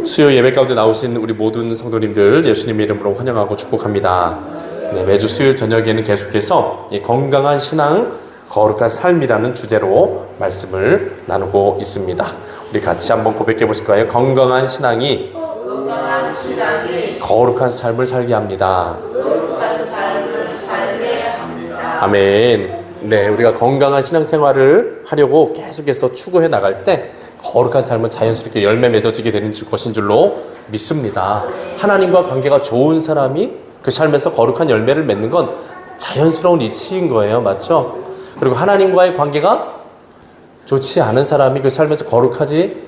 수요 예배 가운데 나오신 우리 모든 성도님들 예수님의 이름으로 환영하고 축복합니다. 네, 매주 수요일 저녁에는 계속해서 건강한 신앙, 거룩한 삶이라는 주제로 말씀을 나누고 있습니다. 우리 같이 한번 고백해 보실까요? 건강한 신앙이 거룩한 삶을 살게 합니다. 아멘. 네, 우리가 건강한 신앙생활을 하려고 계속해서 추구해 나갈 때 거룩한 삶은 자연스럽게 열매 맺어지게 되는 것인 줄로 믿습니다. 하나님과 관계가 좋은 사람이 그 삶에서 거룩한 열매를 맺는 건 자연스러운 이치인 거예요. 맞죠? 그리고 하나님과의 관계가 좋지 않은 사람이 그 삶에서 거룩하지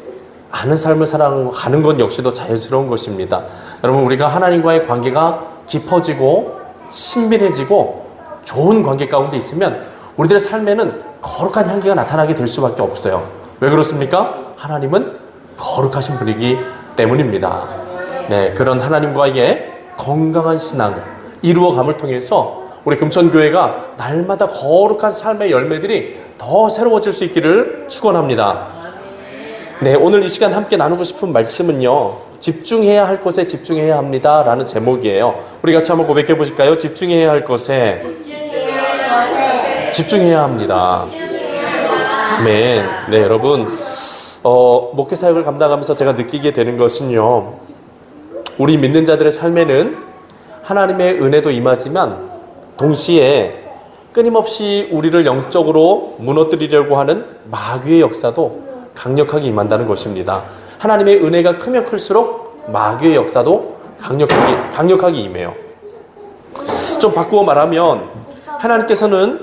않은 삶을 살아가는 건 역시도 자연스러운 것입니다. 여러분, 우리가 하나님과의 관계가 깊어지고 친밀해지고 좋은 관계 가운데 있으면 우리들의 삶에는 거룩한 향기가 나타나게 될 수밖에 없어요. 왜 그렇습니까? 하나님은 거룩하신 분이기 때문입니다. 네, 그런 하나님과의 건강한 신앙 이루어감을 통해서 우리 금천교회가 날마다 거룩한 삶의 열매들이 더 새로워질 수 있기를 축원합니다. 네, 오늘 이 시간 함께 나누고 싶은 말씀은요, 집중해야 할 것에 집중해야 합니다 라는 제목이에요. 우리 같이 한번 고백해 보실까요? 집중해야 할 것에 집중해야 합니다. 아멘. 네, 여러분, 목회 사역을 감당하면서 제가 느끼게 되는 것은요, 우리 믿는 자들의 삶에는 하나님의 은혜도 임하지만 동시에 끊임없이 우리를 영적으로 무너뜨리려고 하는 마귀의 역사도 강력하게 임한다는 것입니다. 하나님의 은혜가 크면 클수록 마귀의 역사도 강력하게 임해요. 좀 바꾸어 말하면 하나님께서는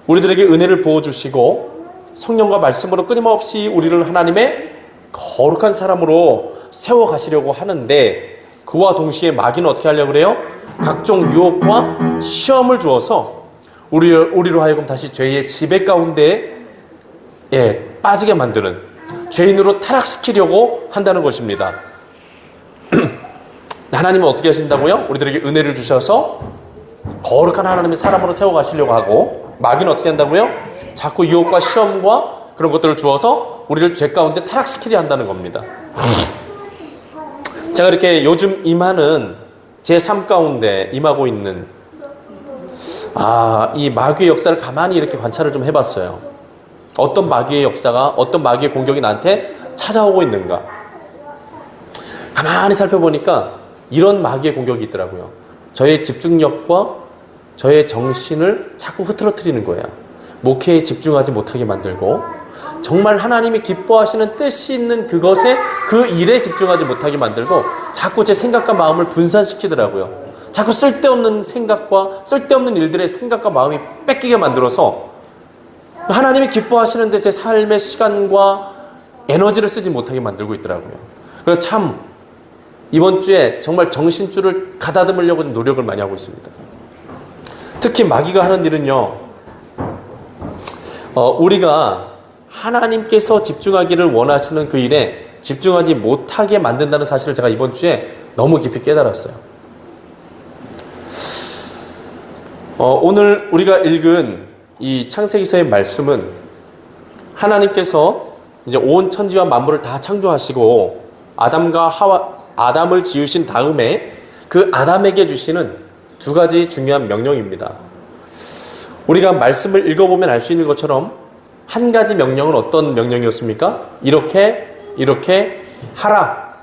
우리들에게 은혜를 부어주시고 성령과 말씀으로 끊임없이 우리를 하나님의 거룩한 사람으로 세워가시려고 하는데, 그와 동시에 마귀는 어떻게 하려고 그래요? 각종 유혹과 시험을 주어서 우리로 하여금 다시 죄의 지배 가운데 빠지게 만드는, 죄인으로 타락시키려고 한다는 것입니다. 하나님은 어떻게 하신다고요? 우리들에게 은혜를 주셔서 거룩한 하나님의 사람으로 세워가시려고 하고, 마귀는 어떻게 한다고요? 자꾸 유혹과 시험과 그런 것들을 주어서 우리를 죄 가운데 타락시키려 한다는 겁니다. 제가 이렇게 요즘 임하는 제 삶 가운데 임하고 있는 이 마귀의 역사를 가만히 이렇게 관찰을 좀 해봤어요. 어떤 마귀의 역사가, 어떤 마귀의 공격이 나한테 찾아오고 있는가. 가만히 살펴보니까 이런 마귀의 공격이 있더라고요. 저의 집중력과 저의 정신을 자꾸 흐트러뜨리는 거예요. 목회에 집중하지 못하게 만들고, 정말 하나님이 기뻐하시는 뜻이 있는 그것에, 그 일에 집중하지 못하게 만들고, 자꾸 제 생각과 마음을 분산시키더라고요. 자꾸 쓸데없는 생각과 쓸데없는 일들의 생각과 마음이 뺏기게 만들어서 하나님이 기뻐하시는데 제 삶의 시간과 에너지를 쓰지 못하게 만들고 있더라고요. 그래서 참 이번 주에 정말 정신줄을 가다듬으려고 노력을 많이 하고 있습니다. 특히 마귀가 하는 일은요, 우리가 하나님께서 집중하기를 원하시는 그 일에 집중하지 못하게 만든다는 사실을 제가 이번 주에 너무 깊이 깨달았어요. 오늘 우리가 읽은 이 창세기서의 말씀은 하나님께서 이제 온 천지와 만물을 다 창조하시고 아담을 지으신 다음에 그 아담에게 주시는 두 가지 중요한 명령입니다. 우리가 말씀을 읽어보면 알 수 있는 것처럼 한 가지 명령은 어떤 명령이었습니까? 이렇게 하라,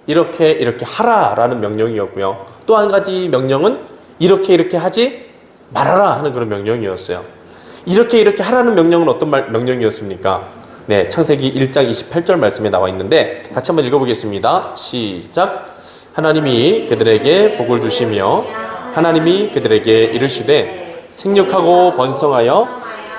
이렇게 하라라는 명령이었고요. 또 한 가지 명령은 이렇게 하지 말아라 하는 그런 명령이었어요. 이렇게 하라는 명령은 어떤 명령이었습니까? 네, 창세기 1장 28절 말씀에 나와 있는데 같이 한번 읽어보겠습니다. 시작. 하나님이 그들에게 복을 주시며 하나님이 그들에게 이르시되 생육하고 번성하여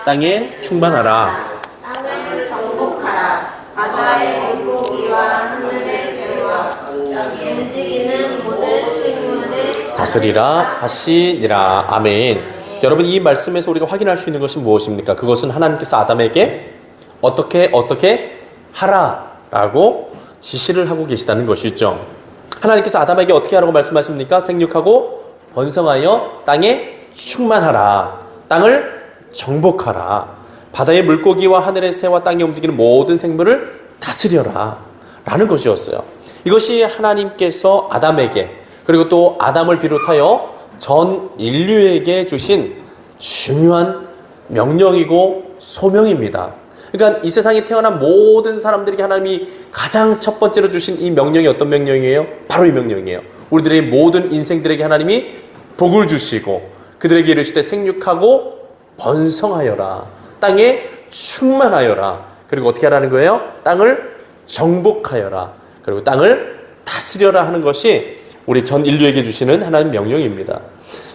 땅에 충만하라. 땅을 정복하라. 바다의 물고기와 하늘의 새와 땅에 움직이는 모든 생물을 다스리라 하시니라. 아멘. 여러분, 이 말씀에서 우리가 확인할 수 있는 것은 무엇입니까? 그것은 하나님께서 아담에게 어떻게 하라라고 지시를 하고 계시다는 것이죠. 하나님께서 아담에게 어떻게 하라고 말씀하십니까? 생육하고 번성하여 땅에 충만하라. 땅을 정복하라. 바다의 물고기와 하늘의 새와 땅에 움직이는 모든 생물을 다스려라 라는 것이었어요. 이것이 하나님께서 아담에게 그리고 또 아담을 비롯하여 전 인류에게 주신 중요한 명령이고 소명입니다. 그러니까 이 세상에 태어난 모든 사람들에게 하나님이 가장 첫 번째로 주신 이 명령이 어떤 명령이에요? 바로 이 명령이에요. 우리들의 모든 인생들에게 하나님이 복을 주시고 그들에게 이르시되 생육하고 번성하여라. 땅에 충만하여라. 그리고 어떻게 하라는 거예요? 땅을 정복하여라. 그리고 땅을 다스려라 하는 것이 우리 전 인류에게 주시는 하나님 명령입니다.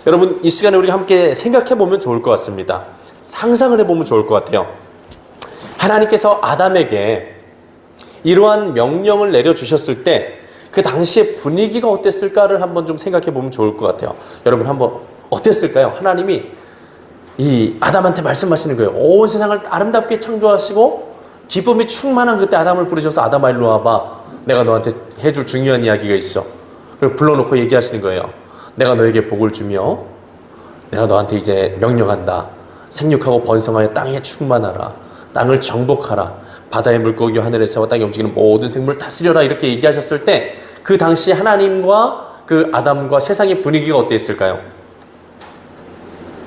여러분 이 시간에 우리가 함께 생각해 보면 좋을 것 같습니다. 상상을 해보면 좋을 것 같아요. 하나님께서 아담에게 이러한 명령을 내려주셨을 때 그 당시의 분위기가 어땠을까를 한번 좀 생각해 보면 좋을 것 같아요. 여러분 한번 어땠을까요? 하나님이 이 아담한테 말씀하시는 거예요. 온 세상을 아름답게 창조하시고 기쁨이 충만한 그때 아담을 부르셔서 아담아 일로 와봐. 내가 너한테 해줄 중요한 이야기가 있어. 그리고 불러놓고 얘기하시는 거예요. 내가 너에게 복을 주며 내가 너한테 이제 명령한다. 생육하고 번성하여 땅에 충만하라. 땅을 정복하라. 바다의 물고기와 하늘의 새와 땅에 움직이는 모든 생물을 다스려라. 이렇게 얘기하셨을 때 그 당시 하나님과 그 아담과 세상의 분위기가 어땠을까요?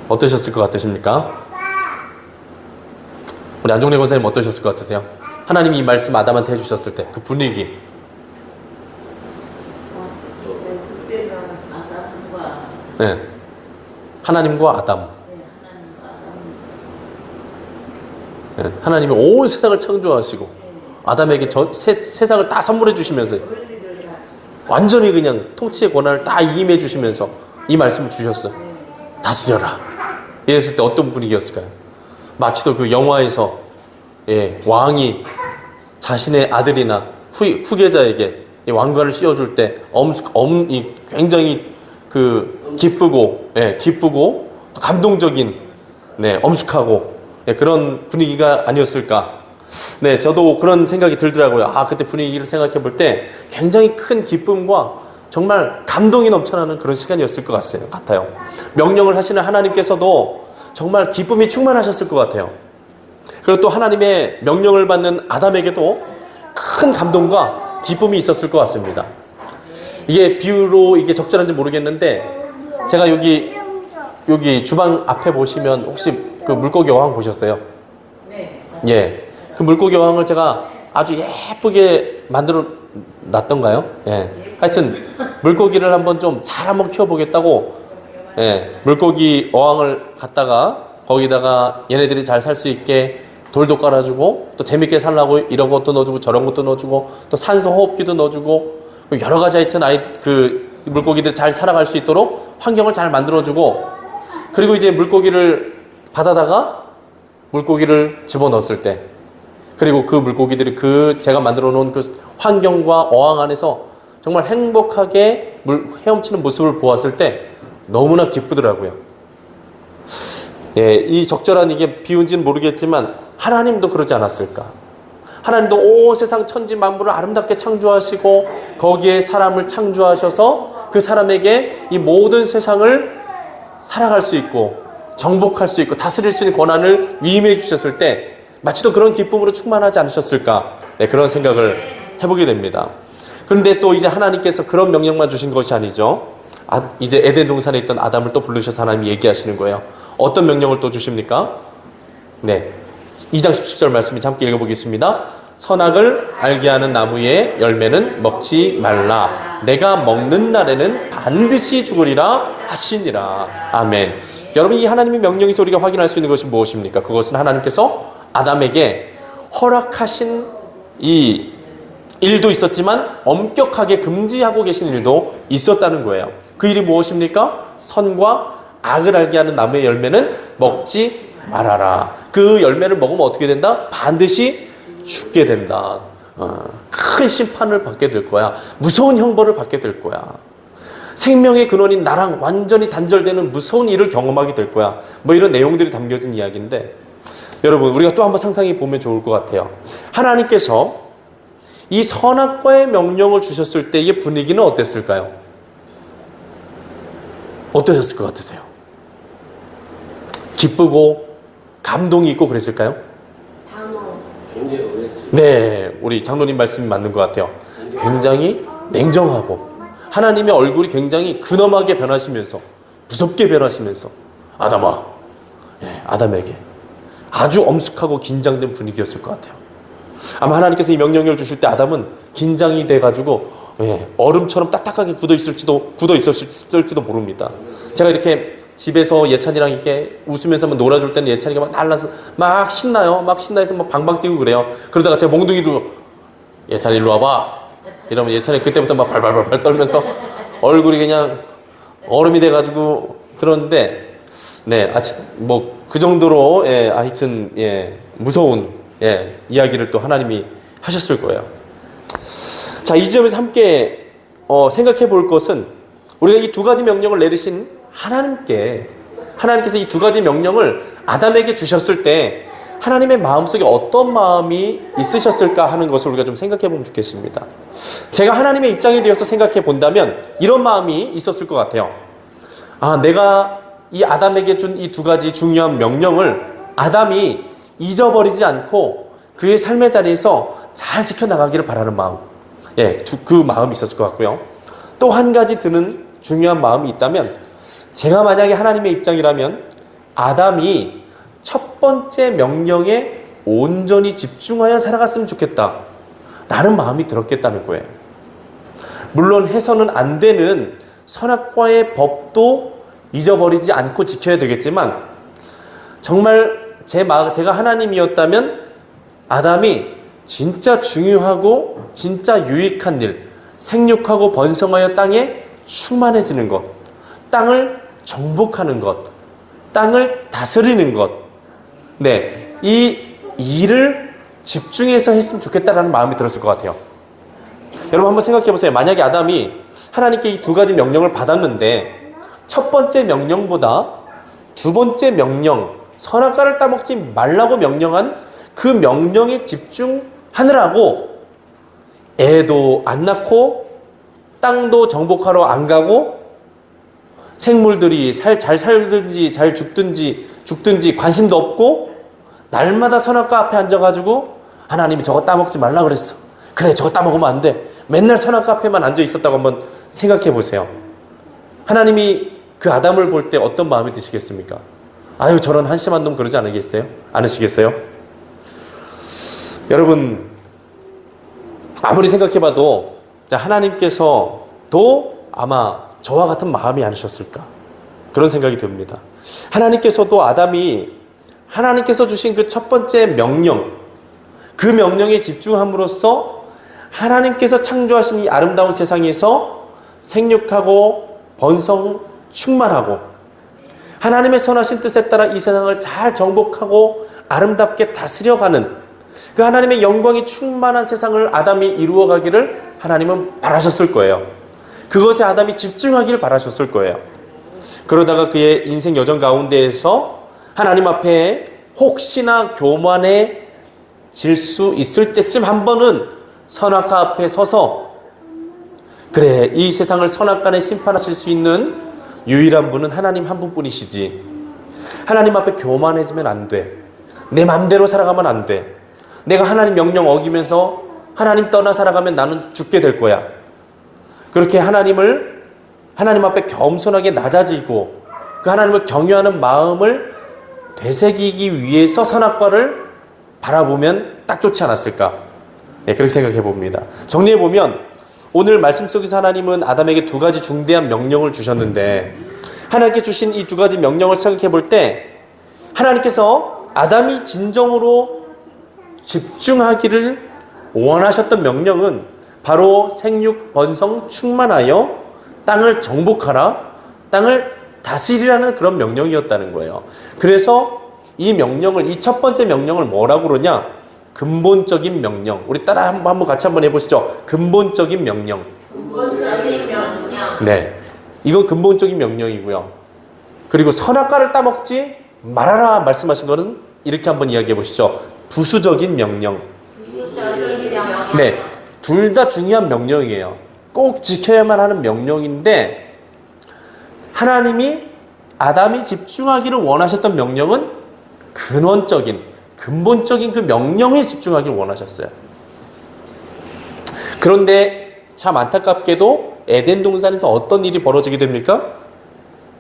어떠셨을 것 같으십니까? 우리 안종래 권사님 어떠셨을 것 같으세요? 하나님이 이 말씀 아담한테 해주셨을 때 그 분위기. 그때는 아담과 네. 하나님과 아담. 네. 하나님이 온 세상을 창조하시고 아담에게 세상을 다 선물해 주시면서 완전히 그냥 통치의 권한을 다 임해 주시면서 이 말씀을 주셨어요. 다스려라. 이랬을 때 어떤 분위기였을까요? 마치도 그 영화에서 왕이 자신의 아들이나 후계자에게 이 왕관을 씌워줄 때 굉장히 기쁘고 감동적인 엄숙하고 그런 분위기가 아니었을까. 네, 저도 그런 생각이 들더라고요. 그때 분위기를 생각해 볼 때 굉장히 큰 기쁨과 정말 감동이 넘쳐나는 그런 시간이었을 것 같아요. 명령을 하시는 하나님께서도 정말 기쁨이 충만하셨을 것 같아요. 그리고 또 하나님의 명령을 받는 아담에게도 큰 감동과 기쁨이 있었을 것 같습니다. 이게 비유로 이게 적절한지 모르겠는데 제가 여기 주방 앞에 보시면 혹시 그 물고기 어항 보셨어요? 네. 예. 그 물고기 어항을 제가 아주 예쁘게 만들어 놨던가요? 예. 하여튼 물고기를 한번 좀 잘 한번 키워보겠다고 물고기 어항을 갖다가 거기다가 얘네들이 잘 살 수 있게 돌도 깔아주고 또 재밌게 살라고 이런 것도 넣어주고 저런 것도 넣어주고 또 산소 호흡기도 넣어주고 여러 가지 하여튼 그 물고기들이 잘 살아갈 수 있도록 환경을 잘 만들어주고 그리고 이제 물고기를 바다다가 물고기를 집어넣었을 때 그리고 그 물고기들이 제가 만들어 놓은 그 환경과 어항 안에서 정말 행복하게 헤엄치는 모습을 보았을 때 너무나 기쁘더라고요. 이 적절한 이게 비유인지는 모르겠지만 하나님도 그러지 않았을까? 하나님도 온 세상 천지 만물을 아름답게 창조하시고 거기에 사람을 창조하셔서 그 사람에게 이 모든 세상을 살아갈 수 있고 정복할 수 있고 다스릴 수 있는 권한을 위임해 주셨을 때 마치도 그런 기쁨으로 충만하지 않으셨을까? 그런 생각을 해보게 됩니다. 그런데 또 이제 하나님께서 그런 명령만 주신 것이 아니죠. 이제 에덴 동산에 있던 아담을 또 부르셔서 하나님이 얘기하시는 거예요. 어떤 명령을 또 주십니까? 2장 17절 말씀을 함께 읽어보겠습니다. 선악을 알게 하는 나무의 열매는 먹지 말라. 내가 먹는 날에는 반드시 죽으리라 하시니라. 아멘. 여러분 이 하나님의 명령에서 우리가 확인할 수 있는 것이 무엇입니까? 그것은 하나님께서 아담에게 허락하신 이 일도 있었지만 엄격하게 금지하고 계신 일도 있었다는 거예요. 그 일이 무엇입니까? 선과 악을 알게 하는 나무의 열매는 먹지 말아라. 그 열매를 먹으면 어떻게 된다? 반드시 죽게 된다. 큰 심판을 받게 될 거야. 무서운 형벌을 받게 될 거야. 생명의 근원인 나랑 완전히 단절되는 무서운 일을 경험하게 될 거야. 이런 내용들이 담겨진 이야기인데 여러분 우리가 또 한번 상상해 보면 좋을 것 같아요. 하나님께서 이 선악과의 명령을 주셨을 때의 분위기는 어땠을까요? 어떠셨을 것 같으세요? 기쁘고 감동이 있고 그랬을까요? 굉장히 오랬지. 네, 우리 장로님 말씀이 맞는 것 같아요. 굉장히 냉정하고 하나님의 얼굴이 굉장히 근엄하게 변하시면서 무섭게 변하시면서 아담아, 아담에게 아주 엄숙하고 긴장된 분위기였을 것 같아요. 아마 하나님께서 이 명령을 주실 때 아담은 긴장이 돼가지고 얼음처럼 딱딱하게 굳어 있었을지도 모릅니다. 제가 이렇게 집에서 예찬이랑 이렇게 웃으면서 막 놀아줄 때는 예찬이가 막 날라서 막 신나요. 막 신나해서 막 방방 뛰고 그래요. 그러다가 제가 몽둥이로 예찬이 일로 와봐 이러면 예찬이 그때부터 막 발발발발 떨면서 얼굴이 그냥 얼음이 돼가지고 그러는데 아침 뭐 그 정도로 하여튼 무서운 이야기를 또 하나님이 하셨을 거예요. 자, 이 지점에서 함께 생각해 볼 것은 우리가 이 두 가지 명령을 내리신 하나님께서 이 두 가지 명령을 아담에게 주셨을 때 하나님의 마음속에 어떤 마음이 있으셨을까 하는 것을 우리가 좀 생각해 보면 좋겠습니다. 제가 하나님의 입장에 대해서 생각해 본다면 이런 마음이 있었을 것 같아요. 내가 이 아담에게 준 이 두 가지 중요한 명령을 아담이 잊어버리지 않고 그의 삶의 자리에서 잘 지켜나가기를 바라는 마음. 그 마음이 있었을 것 같고요. 또 한 가지 드는 중요한 마음이 있다면 제가 만약에 하나님의 입장이라면 아담이 첫 번째 명령에 온전히 집중하여 살아갔으면 좋겠다 라는 마음이 들었겠다는 거예요. 물론 해서는 안 되는 선악과의 법도 잊어버리지 않고 지켜야 되겠지만 정말 제가 하나님이었다면 아담이 진짜 중요하고 진짜 유익한 일, 생육하고 번성하여 땅에 충만해지는 것, 땅을 정복하는 것, 땅을 다스리는 것, 이 일을 집중해서 했으면 좋겠다라는 마음이 들었을 것 같아요. 여러분 한번 생각해 보세요. 만약에 아담이 하나님께 이 두 가지 명령을 받았는데 첫 번째 명령보다 두 번째 명령, 선악과를 따먹지 말라고 명령한 그 명령에 집중하느라고 애도 안 낳고 땅도 정복하러 안 가고 생물들이 잘 살든지 잘 죽든지 관심도 없고 날마다 선악과 앞에 앉아가지고 하나님이 저거 따먹지 말라 그랬어. 그래, 저거 따먹으면 안 돼. 맨날 선악과 앞에만 앉아 있었다고 한번 생각해 보세요. 하나님이 그 아담을 볼 때 어떤 마음이 드시겠습니까? 아유, 저런 한심한 놈 그러지 않으시겠어요? 여러분, 아무리 생각해봐도 하나님께서도 아마 저와 같은 마음이 아니셨을까 그런 생각이 듭니다. 하나님께서도 아담이 하나님께서 주신 그 첫 번째 명령, 그 명령에 집중함으로써 하나님께서 창조하신 이 아름다운 세상에서 생육하고 번성 충만하고 하나님의 선하신 뜻에 따라 이 세상을 잘 정복하고 아름답게 다스려가는 그 하나님의 영광이 충만한 세상을 아담이 이루어가기를 하나님은 바라셨을 거예요. 그것에 아담이 집중하기를 바라셨을 거예요. 그러다가 그의 인생 여정 가운데에서 하나님 앞에 혹시나 교만해질 수 있을 때쯤 한 번은 선악과 앞에 서서 그래, 이 세상을 선악간에 심판하실 수 있는 유일한 분은 하나님 한 분뿐이시지. 하나님 앞에 교만해지면 안 돼. 내 맘대로 살아가면 안 돼. 내가 하나님 명령 어기면서 하나님 떠나 살아가면 나는 죽게 될 거야. 그렇게 하나님 앞에 겸손하게 낮아지고 그 하나님을 경외하는 마음을 되새기기 위해서 선악과를 바라보면 딱 좋지 않았을까? 그렇게 생각해 봅니다. 정리해 보면 오늘 말씀 속에서 하나님은 아담에게 두 가지 중대한 명령을 주셨는데 하나님께 주신 이 두 가지 명령을 생각해 볼 때 하나님께서 아담이 진정으로 집중하기를 원하셨던 명령은 바로 생육, 번성, 충만하여 땅을 정복하라, 땅을 다스리라는 그런 명령이었다는 거예요. 그래서 이 첫 번째 명령을 뭐라고 그러냐? 근본적인 명령. 우리 따라 한번 같이 한번 해보시죠. 근본적인 명령. 근본적인 명령. 이거 근본적인 명령이고요. 그리고 선악과를 따먹지 말아라 말씀하신 거는 이렇게 한번 이야기해 보시죠. 부수적인 명령. 부수적인 명령. 둘 다 중요한 명령이에요. 꼭 지켜야만 하는 명령인데 아담이 집중하기를 원하셨던 명령은 근본적인 그 명령에 집중하기를 원하셨어요. 그런데 참 안타깝게도 에덴 동산에서 어떤 일이 벌어지게 됩니까?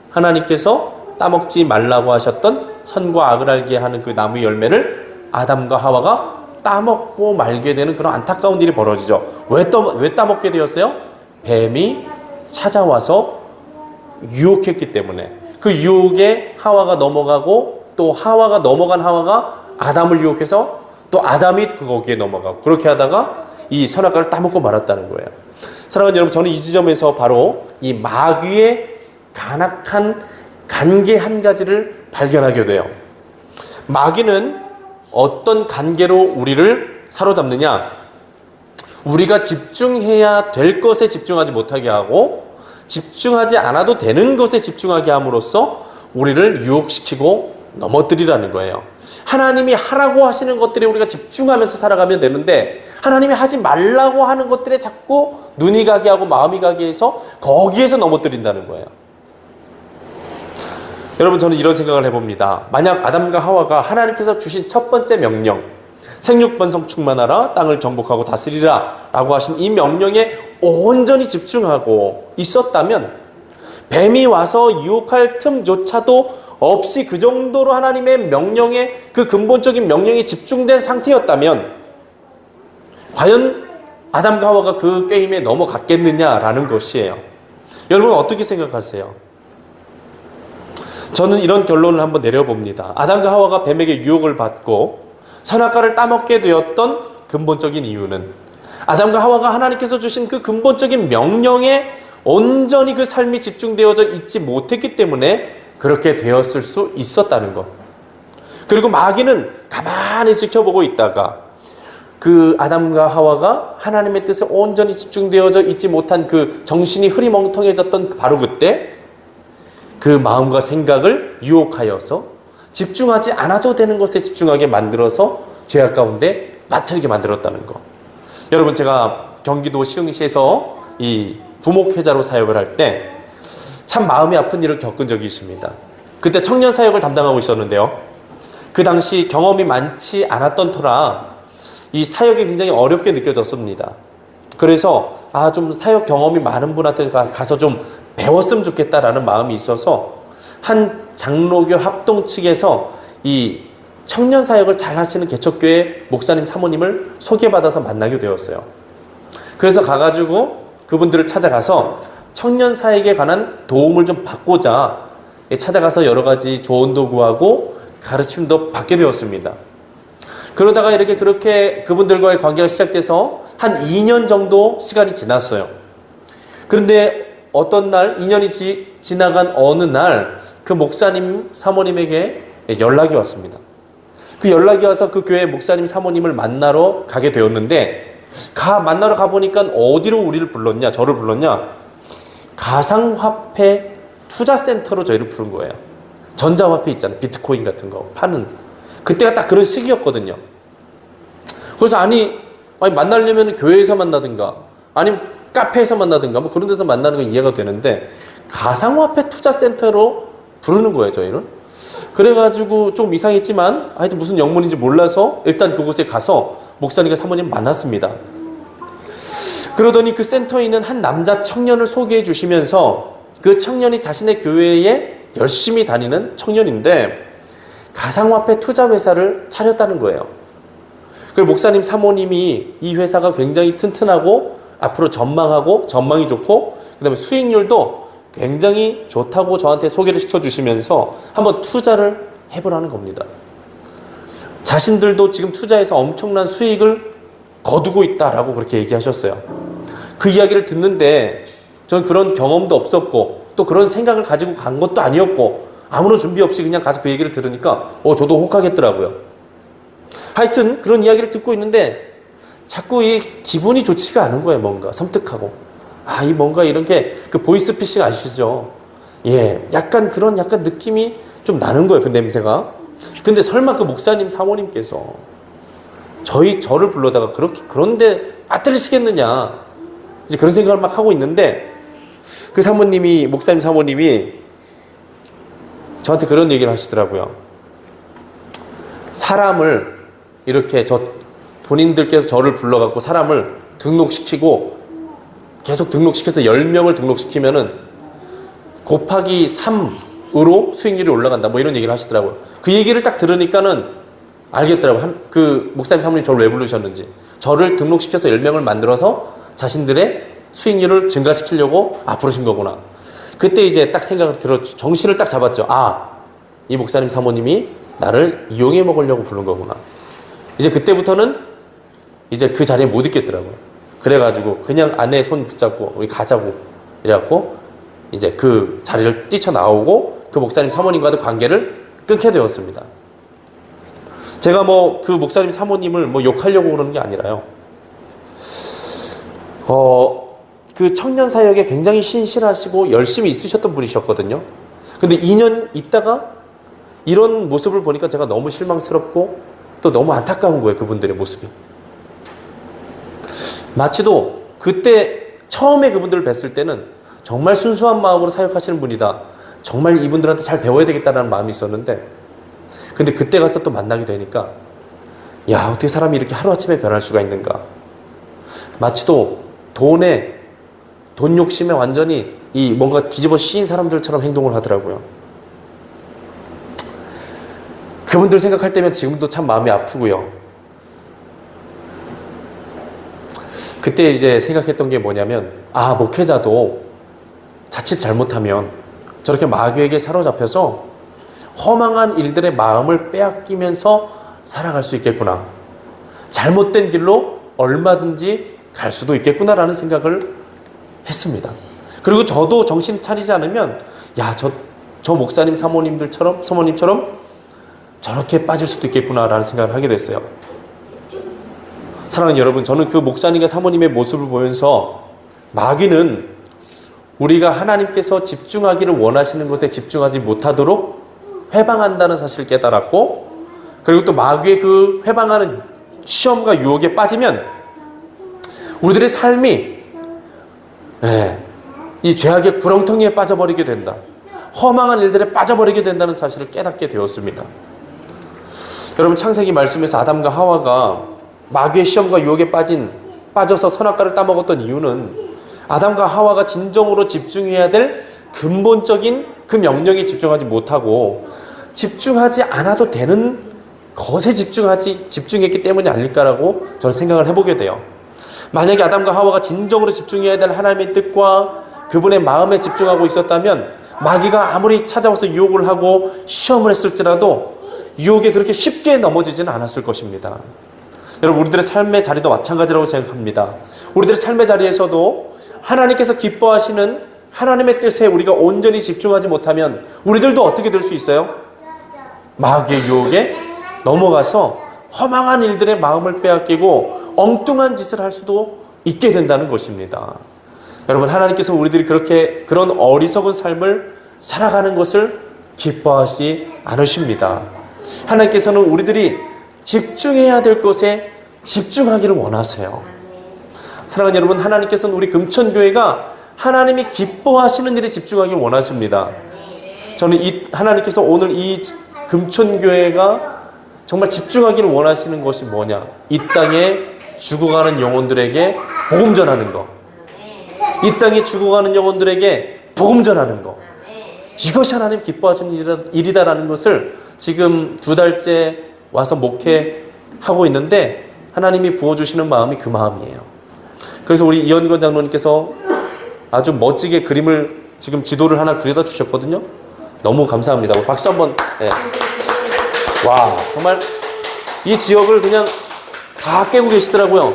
하나님께서 따먹지 말라고 하셨던 선과 악을 알게 하는 그 나무 열매를 아담과 하와가 따먹고 말게 되는 그런 안타까운 일이 벌어지죠. 왜 따먹게 되었어요? 뱀이 찾아와서 유혹했기 때문에. 그 유혹에 하와가 넘어가고, 또 하와가 넘어간 하와가 아담을 유혹해서 또 아담이 거기에 넘어가고, 그렇게 하다가 이 선악과를 따먹고 말았다는 거예요. 사랑하는 여러분, 저는 이 지점에서 바로 이 마귀의 간악한 관계 한 가지를 발견하게 돼요. 마귀는 어떤 관계로 우리를 사로잡느냐? 우리가 집중해야 될 것에 집중하지 못하게 하고, 집중하지 않아도 되는 것에 집중하게 함으로써 우리를 유혹시키고 넘어뜨리라는 거예요. 하나님이 하라고 하시는 것들에 우리가 집중하면서 살아가면 되는데, 하나님이 하지 말라고 하는 것들에 자꾸 눈이 가게 하고 마음이 가게 해서 거기에서 넘어뜨린다는 거예요. 여러분, 저는 이런 생각을 해봅니다. 만약 아담과 하와가 하나님께서 주신 첫 번째 명령, 생육번성 충만하라, 땅을 정복하고 다스리라 라고 하신 이 명령에 온전히 집중하고 있었다면, 뱀이 와서 유혹할 틈조차도 없이 그 정도로 하나님의 명령에, 그 근본적인 명령에 집중된 상태였다면 과연 아담과 하와가 그 게임에 넘어갔겠느냐라는 것이에요. 여러분, 어떻게 생각하세요? 저는 이런 결론을 한번 내려봅니다. 아담과 하와가 뱀에게 유혹을 받고 선악과를 따먹게 되었던 근본적인 이유는, 아담과 하와가 하나님께서 주신 그 근본적인 명령에 온전히 그 삶이 집중되어져 있지 못했기 때문에 그렇게 되었을 수 있었다는 것. 그리고 마귀는 가만히 지켜보고 있다가 그 아담과 하와가 하나님의 뜻에 온전히 집중되어져 있지 못한 그 정신이 흐리멍텅해졌던 바로 그때 그 마음과 생각을 유혹하여서 집중하지 않아도 되는 것에 집중하게 만들어서 죄악 가운데 빠뜨리게 만들었다는 것. 여러분, 제가 경기도 시흥시에서 이 부목회자로 사역을 할 때 참 마음이 아픈 일을 겪은 적이 있습니다. 그때 청년 사역을 담당하고 있었는데요. 그 당시 경험이 많지 않았던 터라 이 사역이 굉장히 어렵게 느껴졌습니다. 그래서 좀 사역 경험이 많은 분한테 가서 좀 배웠으면 좋겠다라는 마음이 있어서 한 장로교 합동 측에서 이 청년 사역을 잘 하시는 개척교회 목사님 사모님을 소개받아서 만나게 되었어요. 그래서 가가지고 그분들을 찾아가서 청년 사역에 관한 도움을 좀 받고자 찾아가서 여러 가지 조언도 구하고 가르침도 받게 되었습니다. 그러다가 이렇게 그렇게 그분들과의 관계가 시작돼서 한 2년 정도 시간이 지났어요. 그런데 어떤 날 2년이 지나간 어느 날 그 목사님 사모님에게 연락이 왔습니다. 그 연락이 와서 그 교회 목사님 사모님을 만나러 가게 되었는데, 만나러 가보니까 어디로 우리를 불렀냐, 저를 불렀냐, 가상화폐 투자센터로 저희를 부른 거예요. 전자화폐 있잖아요, 비트코인 같은 거 파는. 그때가 딱 그런 시기였거든요. 그래서 아니 만나려면 교회에서 만나든가 아니면 카페에서 만나든가 뭐 그런 데서 만나는 건 이해가 되는데, 가상화폐 투자센터로 부르는 거예요, 저희를. 그래가지고 좀 이상했지만 하여튼 무슨 영문인지 몰라서 일단 그곳에 가서 목사님과 사모님 만났습니다. 그러더니 그 센터에 있는 한 남자 청년을 소개해 주시면서, 그 청년이 자신의 교회에 열심히 다니는 청년인데 가상화폐 투자회사를 차렸다는 거예요. 그리고 목사님 사모님이 이 회사가 굉장히 튼튼하고 앞으로 전망이 좋고 그 다음에 수익률도 굉장히 좋다고 저한테 소개를 시켜주시면서 한번 투자를 해보라는 겁니다. 자신들도 지금 투자해서 엄청난 수익을 거두고 있다라고 그렇게 얘기하셨어요. 그 이야기를 듣는데 저는 그런 경험도 없었고 또 그런 생각을 가지고 간 것도 아니었고 아무런 준비 없이 그냥 가서 그 얘기를 들으니까 저도 혹하겠더라고요. 하여튼 그런 이야기를 듣고 있는데 자꾸 이 기분이 좋지가 않은 거예요. 뭔가 섬뜩하고 이 뭔가 이렇게 그 보이스피싱 아시죠? 예, 약간 느낌이 좀 나는 거예요. 그 냄새가. 근데 설마 그 목사님 사모님께서 저를 불러다가 그런데 빠뜨리시겠느냐, 이제 그런 생각을 막 하고 있는데 그 목사님 사모님이 저한테 그런 얘기를 하시더라고요. 사람을 이렇게 본인들께서 저를 불러갖고 사람을 등록시키고 계속 등록시켜서 10명을 등록시키면은 곱하기 3으로 수익률이 올라간다. 뭐 이런 얘기를 하시더라고요. 그 얘기를 딱 들으니까는 알겠더라고요. 그 목사님 사모님 저를 왜 부르셨는지. 저를 등록시켜서 10명을 만들어서 자신들의 수익률을 증가시키려고 부르신 거구나. 그때 이제 딱 생각을 들었죠. 정신을 딱 잡았죠. 이 목사님 사모님이 나를 이용해 먹으려고 부른 거구나. 이제 그때부터는 이제 그 자리에 못 있겠더라고요. 그래가지고 그냥 아내 손 붙잡고 우리 가자고 이래갖고 이제 그 자리를 뛰쳐나오고 그 목사님 사모님과도 관계를 끊게 되었습니다. 제가 뭐 그 목사님 사모님을 뭐 욕하려고 그러는 게 아니라요. 그 청년 사역에 굉장히 신실하시고 열심히 있으셨던 분이셨거든요. 근데 2년 있다가 이런 모습을 보니까 제가 너무 실망스럽고 또 너무 안타까운 거예요. 그분들의 모습이. 마치도 그때 처음에 그분들을 뵀을 때는 정말 순수한 마음으로 사역하시는 분이다. 정말 이분들한테 잘 배워야 되겠다는 마음이 있었는데 근데 그때 가서 또 만나게 되니까 야, 어떻게 사람이 이렇게 하루아침에 변할 수가 있는가. 마치도 돈 욕심에 완전히 이 뭔가 뒤집어 씌인 사람들처럼 행동을 하더라고요. 그분들 생각할 때면 지금도 참 마음이 아프고요. 그때 이제 생각했던 게 뭐냐면 목회자도 자칫 잘못하면 저렇게 마귀에게 사로잡혀서 허망한 일들의 마음을 빼앗기면서 살아갈 수 있겠구나. 잘못된 길로 얼마든지 갈 수도 있겠구나라는 생각을 했습니다. 그리고 저도 정신 차리지 않으면 저 목사님 사모님처럼 저렇게 빠질 수도 있겠구나라는 생각을 하게 됐어요. 사랑하는 여러분, 저는 그 목사님과 사모님의 모습을 보면서 마귀는 우리가 하나님께서 집중하기를 원하시는 것에 집중하지 못하도록 회방한다는 사실을 깨달았고, 그리고 또 마귀의 그 회방하는 시험과 유혹에 빠지면 우리들의 삶이 이 죄악의 구렁텅이에 빠져버리게 된다. 허망한 일들에 빠져버리게 된다는 사실을 깨닫게 되었습니다. 여러분, 창세기 말씀에서 아담과 하와가 마귀의 시험과 유혹에 빠져서 선악과를 따먹었던 이유는 아담과 하와가 진정으로 집중해야 될 근본적인 그 명령에 집중하지 못하고 집중하지 않아도 되는 것에 집중했기 때문이 아닐까라고 저는 생각을 해보게 돼요. 만약에 아담과 하와가 진정으로 집중해야 될 하나님의 뜻과 그분의 마음에 집중하고 있었다면 마귀가 아무리 찾아와서 유혹을 하고 시험을 했을지라도 유혹에 그렇게 쉽게 넘어지지는 않았을 것입니다. 여러분, 우리들의 삶의 자리도 마찬가지라고 생각합니다. 우리들의 삶의 자리에서도 하나님께서 기뻐하시는 하나님의 뜻에 우리가 온전히 집중하지 못하면 우리들도 어떻게 될 수 있어요? 마귀의 유혹에 넘어가서 허망한 일들의 마음을 빼앗기고 엉뚱한 짓을 할 수도 있게 된다는 것입니다. 여러분, 하나님께서 우리들이 그런 어리석은 삶을 살아가는 것을 기뻐하지 않으십니다. 하나님께서는 우리들이 집중해야 될 것에 집중하기를 원하세요. 사랑하는 여러분, 하나님께서는 우리 금천교회가 하나님이 기뻐하시는 일에 집중하기를 원하십니다. 저는 하나님께서 오늘 이 금천교회가 정말 집중하기를 원하시는 것이 뭐냐? 이 땅에 죽어가는 영혼들에게 복음 전하는 것. 이 땅에 죽어가는 영혼들에게 복음 전하는 것. 이것이 하나님 기뻐하시는 일이다라는 것을 지금 2달째 와서 목회하고 있는데 하나님이 부어주시는 마음이 그 마음이에요. 그래서 우리 이현건 장로님께서 아주 멋지게 그림을 지금 지도를 하나 그려다 주셨거든요. 너무 감사합니다. 박수 한번. 와, 정말 이 지역을 그냥 다 깨고 계시더라고요.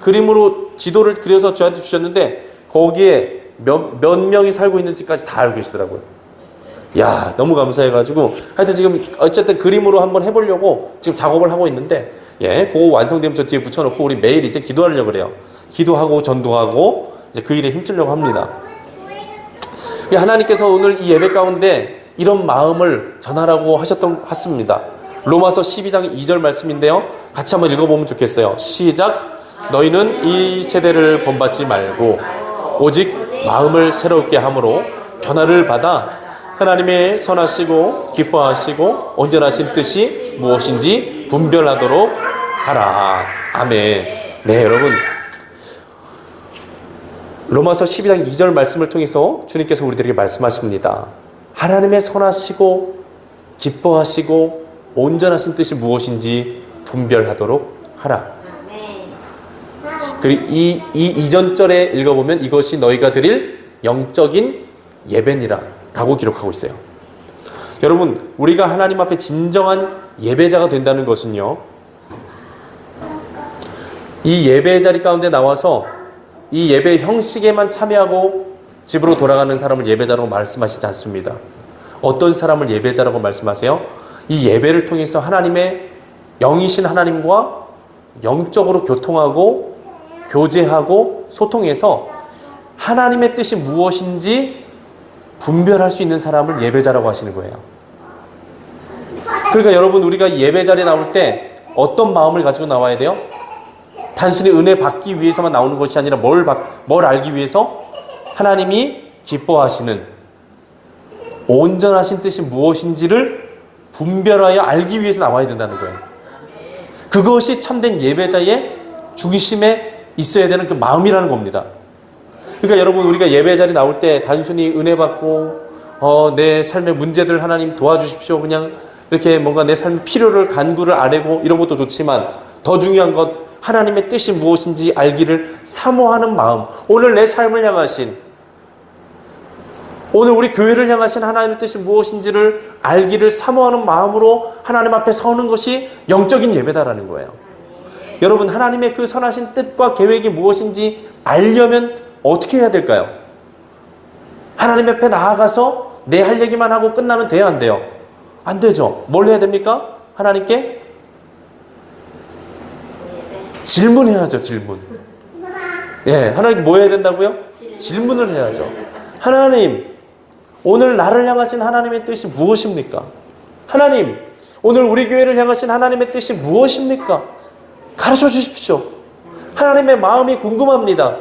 그림으로 지도를 그려서 저한테 주셨는데 거기에 몇 명이 살고 있는지까지 다 알고 계시더라고요. 야, 너무 감사해가지고 하여튼 지금 어쨌든 그림으로 한번 해보려고 지금 작업을 하고 있는데 그거 완성되면 저 뒤에 붙여놓고 우리 매일 이제 기도하려고 그래요. 기도하고 전도하고 이제 그 일에 힘쓰려고 합니다. 하나님께서 오늘 이 예배 가운데 이런 마음을 전하라고 하셨습니다. 로마서 12장 2절 말씀인데요. 같이 한번 읽어보면 좋겠어요. 시작. 너희는 이 세대를 본받지 말고 오직 마음을 새롭게 함으로 변화를 받아 하나님의 선하시고 기뻐하시고 온전하신 뜻이 무엇인지 분별하도록 하라. 아멘. 네, 여러분. 로마서 12장 2절 말씀을 통해서 주님께서 우리들에게 말씀하십니다. 하나님의 선하시고 기뻐하시고 온전하신 뜻이 무엇인지 분별하도록 하라. 그리고 이 이전절에 읽어보면 이것이 너희가 드릴 영적인 예배니라 라고 기록하고 있어요. 여러분, 우리가 하나님 앞에 진정한 예배자가 된다는 것은요, 이 예배 자리 가운데 나와서 이 예배 형식에만 참여하고 집으로 돌아가는 사람을 예배자라고 말씀하시지 않습니다. 어떤 사람을 예배자라고 말씀하세요? 이 예배를 통해서 하나님의 영이신 하나님과 영적으로 교통하고 교제하고 소통해서 하나님의 뜻이 무엇인지 분별할 수 있는 사람을 예배자라고 하시는 거예요. 그러니까 여러분, 우리가 예배 자리에 나올 때 어떤 마음을 가지고 나와야 돼요? 단순히 은혜 받기 위해서만 나오는 것이 아니라 뭘 알기 위해서? 하나님이 기뻐하시는 온전하신 뜻이 무엇인지를 분별하여 알기 위해서 나와야 된다는 거예요. 그것이 참된 예배자의 중심에 있어야 되는 그 마음이라는 겁니다. 그러니까 여러분, 우리가 예배 자리 나올 때 단순히 은혜 받고 내 삶의 문제들 하나님 도와주십시오, 그냥 이렇게 뭔가 내 삶의 필요를 간구를 아뢰고 이런 것도 좋지만, 더 중요한 것, 하나님의 뜻이 무엇인지 알기를 사모하는 마음, 오늘 내 삶을 향하신, 오늘 우리 교회를 향하신 하나님의 뜻이 무엇인지를 알기를 사모하는 마음으로 하나님 앞에 서는 것이 영적인 예배다라는 거예요. 여러분, 하나님의 그 선하신 뜻과 계획이 무엇인지 알려면 어떻게 해야 될까요? 하나님 앞에 나아가서 내 할 얘기만 하고 끝나면 돼요, 안 돼요? 안 되죠. 뭘 해야 됩니까? 하나님께 질문해야죠, 질문. 예, 하나님께 뭐 해야 된다고요? 질문을 해야죠. 하나님, 오늘 나를 향하신 하나님의 뜻이 무엇입니까? 하나님, 오늘 우리 교회를 향하신 하나님의 뜻이 무엇입니까? 가르쳐 주십시오. 하나님의 마음이 궁금합니다.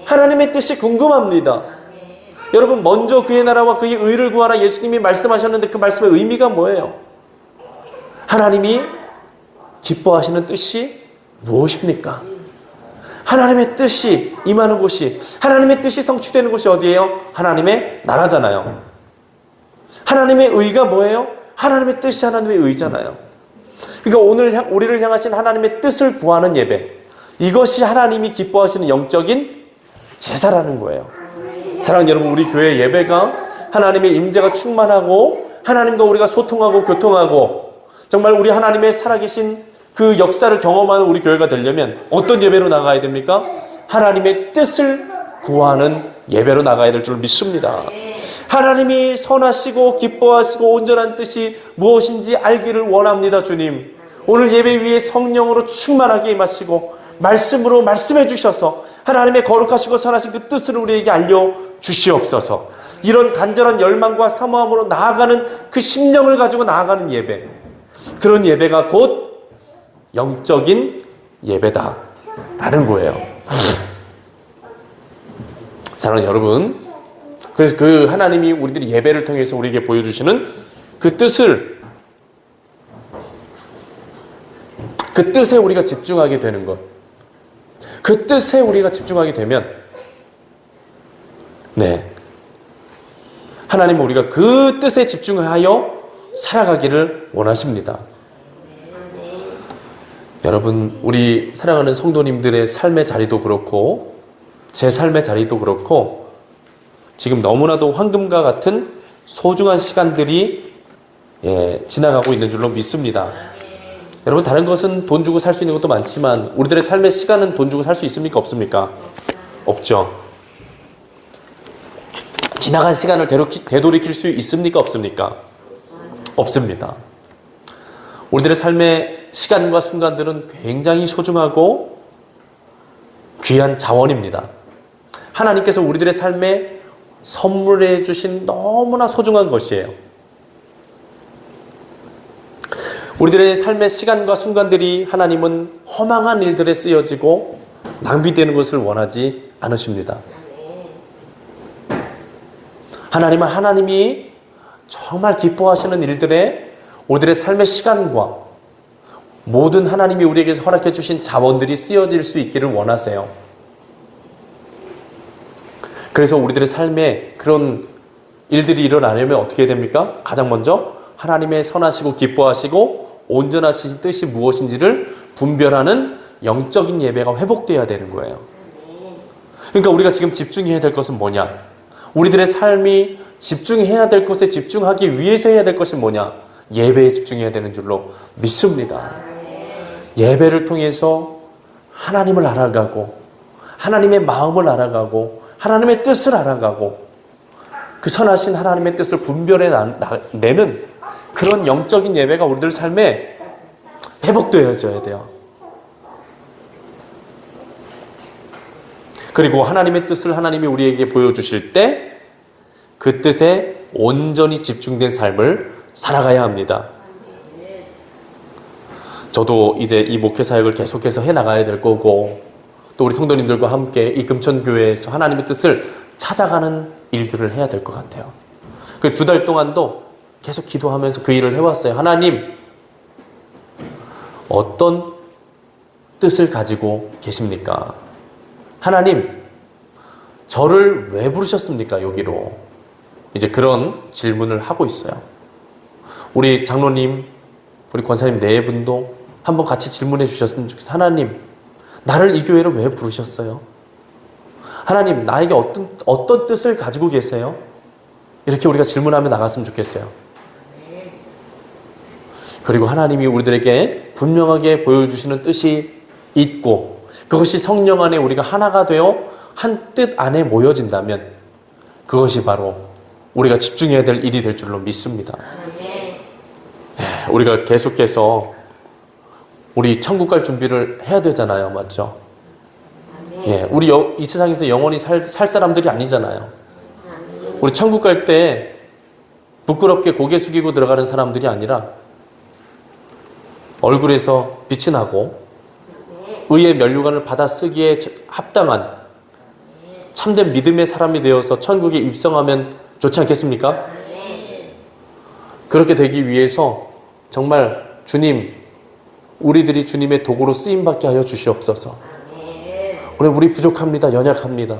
하나님의 뜻이 궁금합니다. 여러분, 먼저 그의 나라와 그의 의를 구하라 예수님이 말씀하셨는데 그 말씀의 의미가 뭐예요? 하나님이 기뻐하시는 뜻이 무엇입니까? 하나님의 뜻이 임하는 곳이, 하나님의 뜻이 성취되는 곳이 어디예요? 하나님의 나라잖아요. 하나님의 의가 뭐예요? 하나님의 뜻이 하나님의 의잖아요. 그러니까 오늘 우리를 향하신 하나님의 뜻을 구하는 예배, 이것이 하나님이 기뻐하시는 영적인 제사라는 거예요. 사랑하는 여러분, 우리 교회 예배가 하나님의 임재가 충만하고 하나님과 우리가 소통하고 교통하고 정말 우리 하나님의 살아계신 그 역사를 경험하는 우리 교회가 되려면 어떤 예배로 나가야 됩니까? 하나님의 뜻을 구하는 예배로 나가야 될 줄 믿습니다. 하나님이 선하시고 기뻐하시고 온전한 뜻이 무엇인지 알기를 원합니다. 주님, 오늘 예배 위에 성령으로 충만하게 임하시고 말씀으로 말씀해 주셔서 하나님의 거룩하시고 선하신 그 뜻을 우리에게 알려주시옵소서. 이런 간절한 열망과 사모함으로 나아가는 그 심령을 가지고 나아가는 예배, 그런 예배가 곧 영적인 예배다라는 거예요. 사랑하는 여러분, 그래서 그 하나님이 우리들이 예배를 통해서 우리에게 보여주시는 그 뜻을, 그 뜻에 우리가 집중하게 되는 것, 그 뜻에 우리가 집중하게 되면, 네, 하나님은 우리가 그 뜻에 집중하여 살아가기를 원하십니다. 여러분, 우리 사랑하는 성도님들의 삶의 자리도 그렇고 제 삶의 자리도 그렇고 지금 너무나도 황금과 같은 소중한 시간들이 지나가고 있는 줄로 믿습니다. 여러분, 다른 것은 돈 주고 살 수 있는 것도 많지만 우리들의 삶의 시간은 돈 주고 살 수 있습니까? 없습니까? 없죠. 지나간 시간을 되돌이킬 수 있습니까? 없습니까? 없습니다. 우리들의 삶의 시간과 순간들은 굉장히 소중하고 귀한 자원입니다. 하나님께서 우리들의 삶에 선물해 주신 너무나 소중한 것이에요. 우리들의 삶의 시간과 순간들이 하나님은 허망한 일들에 쓰여지고 낭비되는 것을 원하지 않으십니다. 하나님은 하나님이 정말 기뻐하시는 일들에 우리들의 삶의 시간과 모든 하나님이 우리에게 허락해 주신 자원들이 쓰여질 수 있기를 원하세요. 그래서 우리들의 삶에 그런 일들이 일어나려면 어떻게 됩니까? 가장 먼저 하나님의 선하시고 기뻐하시고 온전하신 뜻이 무엇인지를 분별하는 영적인 예배가 회복돼야 되는 거예요. 그러니까 우리가 지금 집중해야 될 것은 뭐냐? 우리들의 삶이 집중해야 될 것에 집중하기 위해서 해야 될 것이 뭐냐? 예배에 집중해야 되는 줄로 믿습니다. 예배를 통해서 하나님을 알아가고 하나님의 마음을 알아가고 하나님의 뜻을 알아가고 그 선하신 하나님의 뜻을 분별해내는 그런 영적인 예배가 우리들 삶에 회복되어져야 돼요. 그리고 하나님의 뜻을 하나님이 우리에게 보여주실 때 그 뜻에 온전히 집중된 삶을 살아가야 합니다. 저도 이제 이 목회 사역을 계속해서 해나가야 될 거고 또 우리 성도님들과 함께 이 금천교회에서 하나님의 뜻을 찾아가는 일들을 해야 될 것 같아요. 그 2달 동안도 계속 기도하면서 그 일을 해왔어요. 하나님, 어떤 뜻을 가지고 계십니까? 하나님, 저를 왜 부르셨습니까? 여기로. 이제 그런 질문을 하고 있어요. 우리 장로님, 우리 권사님 네 분도 한번 같이 질문해 주셨으면 좋겠어요. 하나님, 나를 이 교회로 왜 부르셨어요? 하나님, 나에게 어떤 뜻을 가지고 계세요? 이렇게 우리가 질문하며 나갔으면 좋겠어요. 그리고 하나님이 우리들에게 분명하게 보여주시는 뜻이 있고 그것이 성령 안에 우리가 하나가 되어 한 뜻 안에 모여진다면 그것이 바로 우리가 집중해야 될 일이 될 줄로 믿습니다. 우리가 계속해서 우리 천국 갈 준비를 해야 되잖아요. 맞죠? 우리 이 세상에서 영원히 살 사람들이 아니잖아요. 우리 천국 갈 때 부끄럽게 고개 숙이고 들어가는 사람들이 아니라 얼굴에서 빛이 나고 의의 면류관을 받아 쓰기에 합당한 참된 믿음의 사람이 되어서 천국에 입성하면 좋지 않겠습니까? 그렇게 되기 위해서 정말 주님, 우리들이 주님의 도구로 쓰임받게 하여 주시옵소서. 우리 부족합니다. 연약합니다.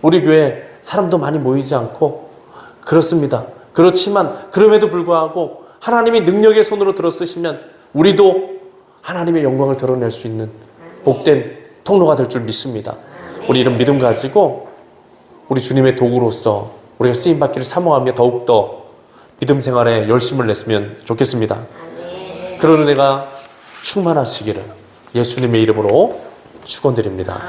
우리 교회 사람도 많이 모이지 않고 그렇습니다. 그렇지만 그럼에도 불구하고 하나님이 능력의 손으로 들어 쓰시면 우리도 하나님의 영광을 드러낼 수 있는 복된 통로가 될 줄 믿습니다. 우리 이런 믿음 가지고 우리 주님의 도구로서 우리가 쓰임받기를 사모하며 더욱더 믿음 생활에 열심을 냈으면 좋겠습니다. 그런 은혜가 충만하시기를 예수님의 이름으로 축원드립니다.